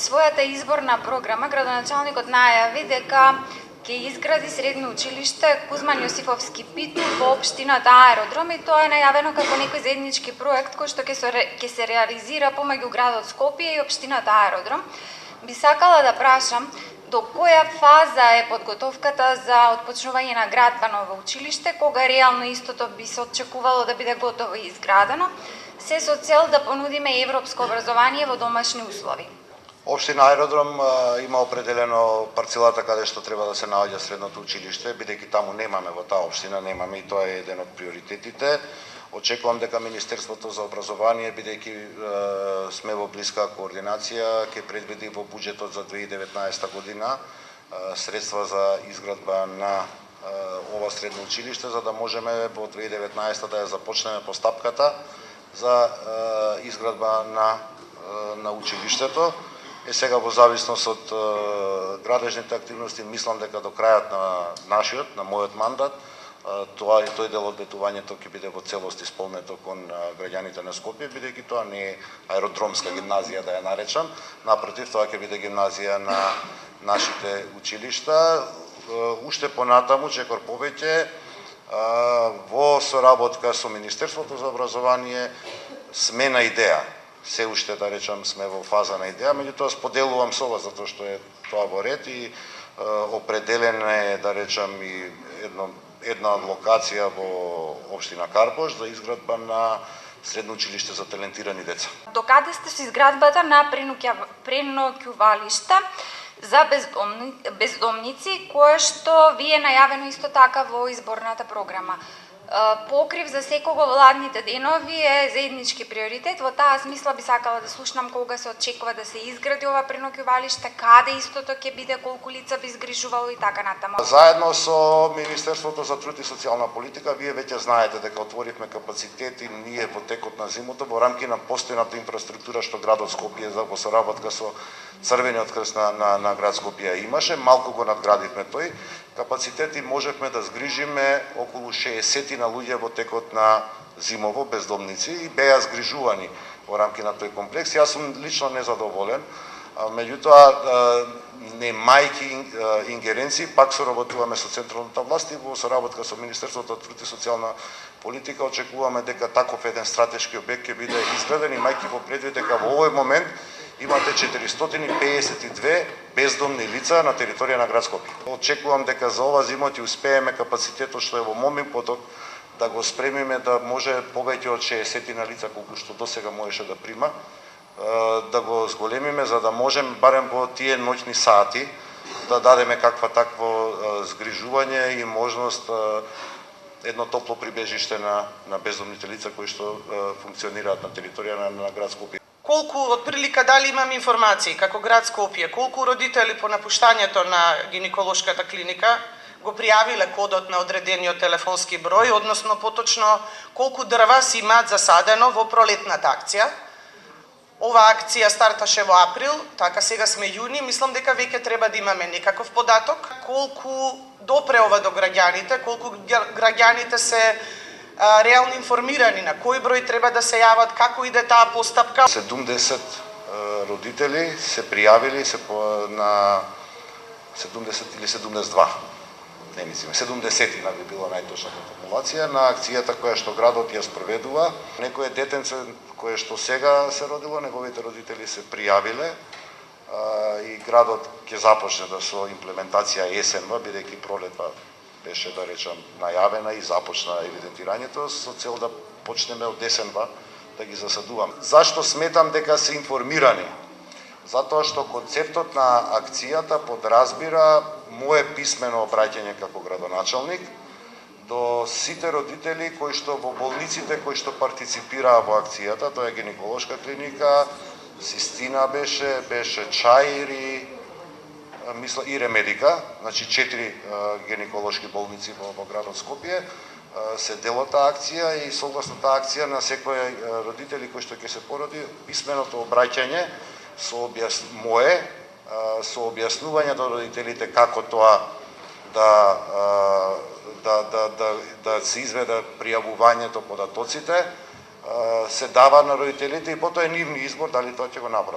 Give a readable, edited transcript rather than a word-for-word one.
својата изборна програма градоначалникот најави дека ќе изгради средно училиште Кузман Јосифовски Питу во општината Аеродром и тоа е најавено како некој заеднички проект кој што ќе се реализира помеѓу градот Скопје и општината Аеродром. Би сакала да прашам до која фаза е подготовката за отпочнување на градба ново училиште, кога реално истото би се очекувало да биде готово и изградено, се со цел да понудиме европско образование во домашни услови. Општина Аеродром има определено парцелата каде што треба да се наоѓа средното училиште, бидејќи таму немаме во таа општина, немаме и тоа е еден од приоритетите. Очекувам дека Министерството за образование, бидејќи сме во блиска координација, ќе предвиди во буџетот за 2019 година средства за изградба на ова средно училиште, за да можеме во 2019 да ја започнеме постапката за изградба на училиштето. Сега во зависност од градежните активности, мислам дека до крајот на мојот мандат, тој дел од ветувањето ќе биде во целост исполнето кон граѓаните на Скопје, бидејќи тоа не е аеродромска гимназија, да ја наречам. Напротив, тоа ќе биде гимназија на нашите училишта. Уште понатаму, чекор повеќе, во соработка со Министерството за образование сме на идеја. Се уште, да речам, сме во фаза на идеја, меѓутоа споделувам со вас затоа што е тоа во ред и определена е, да речам, и една локација во општина Карпош за изградба на средно училиште за талентирани деца. Докаде сте со изградбата на преноќувалишта за бездомници, кое што ви е најавено исто така во изборната програма? Покрив за секого владните денови е заеднички приоритет. Во таа смисла би сакала да слушнам кога се очекува да се изгради ова преноќувалиште, каде истото ќе биде, колку лица би згрижувало и така натаму. Заедно со Министерството за труд и социјална политика, вие веќе знаете дека отворивме капацитети ние во текот на зимото во рамки на постојната инфраструктура што градот Скопје во соработка со Црвениот крст на град Скопје имаше, малку го надградивме тој. Капацитети можевме да згрижиме околу 60 на луѓе во текот на зимово бездомници и беа згрижувани во рамки на тој комплекс. Јас сум лично незадоволен, меѓутоа немајки ингеренции, пак соработуваме со централната власт и во соработка со Министерството за труд и социјална политика очекуваме дека таков еден стратешки објект ќе биде изграден, имајќи во предвид дека во овој момент имате 452 бездомни лица на територија на град Скопје. Очекувам дека за ова зима ќе успееме капацитетот што е во момент поток да го спремиме да може повеќе од 60 на лица колку што досега можеше да прима, да го зголемиме за да можем барем во тие ноќни сати да дадеме каква такво згрижување и можност едно топло прибежиште на бездомните лица кои што функционираат на територија на град Скопје. Колку отприлика дали имам информации како град Скопје, колку родители по напуштањето на гинеколошката клиника го пријавиле кодот на одредениот телефонски број, односно поточно колку дрва си имаат засадено во пролетната акција. Ова акција старташе во април, така сега сме јуни, мислам дека веќе треба да имаме некаков податок. Колку допре ова до граѓаните, колку граѓаните се реално информирани на кој број треба да се јават, како иде таа постапка. 70 родители се пријавили на 70 или 72. Не мислим, 70 би било најточната формулација на акцијата која што градот ја спроведува. Некое детенце кое што сега се родило, неговите родители се пријавиле и градот ќе започне со имплементација есенва, бидејќи пролетва беше, да речам, најавена и започна евидентирањето со цел да почнеме од есенва да ги засадуваме. Зашто сметам дека се информирани? Затоа што концептот на акцијата подразбира мое писмено обраќање како градоначалник до сите родители кои што во болниците кои што партиципираа во акцијата, тоа е гинеколошка клиника, Систина беше Чаири, мисла и Ремедика, значи 4 гинеколошки болници во градот Скопје, се дел од таа акција и согласно таа акција на секој родители кој што ќе се породи писменото обраќање со објаснување до родителите како тоа да се изведе пријавувањето податоците, се дава на родителите и потоа е нивни избор дали тоа ќе го направат.